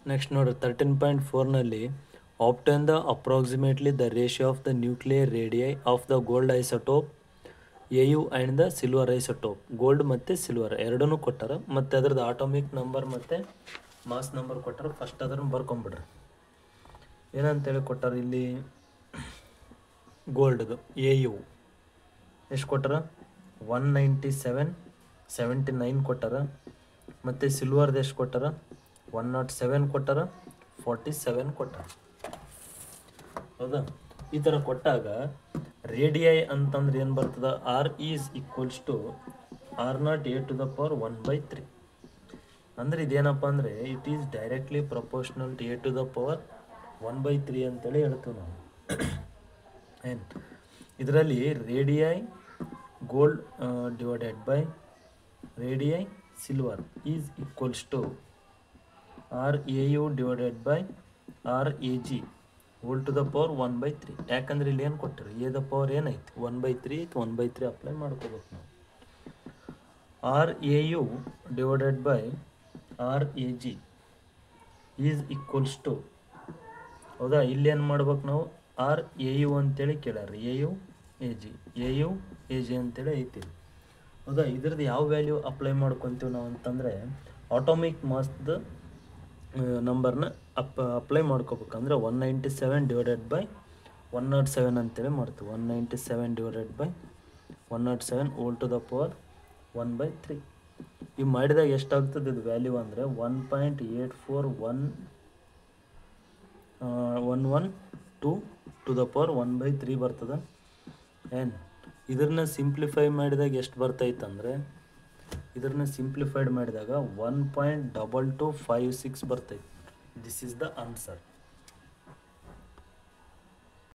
Next ನೋಡ್ರಿ 13.4ನಲ್ಲಿ obtain the approximately the ratio of the nuclear radii of the gold isotope A U and the silver isotope. Gold ಮತ್ತು silver ಎರಡನ್ನೂ ಕೊಟ್ಟಾರ, ಮತ್ತು ಅದ್ರದ್ದು atomic number ಮತ್ತು ಮಾಸ್ ನಂಬರ್ ಕೊಟ್ಟಾರ. ಫಸ್ಟ್ ಅದನ್ನು ಬರ್ಕೊಂಬಿಡ್ರಿ. ಏನಂತೇಳಿ ಕೊಟ್ಟಾರ ಇಲ್ಲಿ, ಗೋಲ್ಡ್ದು ಎ ಯು ಎಷ್ಟು ಕೊಟ್ಟಾರ, 197.79 ಕೊಟ್ಟಾರ. ಮತ್ತು ಸಿಲ್ವರ್ದು ಎಷ್ಟು ಕೊಟ್ಟಾರ, 107 ಕೊಟ್ಟಾರ, 47 ಕೊಟ್ಟಾರ. ಹೌದಾ? ಈ ಥರ ಕೊಟ್ಟಾಗ ರೇಡಿಯೈ ಅಂತಂದ್ರೆ ಏನು ಬರ್ತದ, R is equals to R0 a⁻1/3. ಅಂದರೆ ಇದೇನಪ್ಪ ಅಂದರೆ it is directly proportional to a⁻1/3 ಅಂತೇಳಿ ಹೇಳ್ತೀವಿ ನಾವು. ಏನು ಇದರಲ್ಲಿ radii gold divided by radii silver is equals to RAU divided by RAG whole to the power 1/3. ಯಾಕಂದ್ರೆ ಇಲ್ಲಿ ಏನು ಕೊಟ್ಟರು, ಎ ದ ಪವರ್ ಏನೈತಿ 1/3 ಐತಿ, 1/3 ಅಪ್ಲೈ ಮಾಡ್ಕೋಬೇಕು ನಾವು. RAU divided by RAG is equals to, ಹೌದಾ, ಇಲ್ಲೇನು ಮಾಡ್ಬೇಕು ನಾವು, RAU ಅಂತೇಳಿ ಕೇಳ್ಯಾರ, AU AG ಅಂತೇಳಿ ಐತಿ. ಹೌದಾ? ಇದ್ರದ್ದು ಯಾವ ವ್ಯಾಲ್ಯೂ ಅಪ್ಲೈ ಮಾಡ್ಕೊತೀವಿ ನಾವು ಅಂತಂದರೆ ಆಟೋಮಿಕ್ ಮಾಸ್ದ ನಂಬರ್ನ ಅಪ್ಲೈ ಮಾಡ್ಕೋಬೇಕಂದ್ರೆ 197 ಡಿವೈಡೆಡ್ ಬೈ 107 ಅಂತೇಳಿ ಮಾಡ್ತೀವಿ. 197 divided by 107 whole to the power 1/3. ಈ ಮಾಡಿದಾಗ ಎಷ್ಟಾಗ್ತದೆ ಇದು ವ್ಯಾಲ್ಯೂ ಅಂದರೆ 1.84112 ಟು ದ ಪವರ್ 1/3 ಬರ್ತದೆ. ಏನು ಇದನ್ನ ಸಿಂಪ್ಲಿಫೈ ಮಾಡಿದಾಗ ಎಷ್ಟು ಬರ್ತೈತಂದರೆ, ಇದನ್ನ ಸಿಂಪ್ಲಿಫೈಡ್ ಮಾಡಿದಾಗ 1.2256 ಬರ್ತೈತೆ. This is the answer.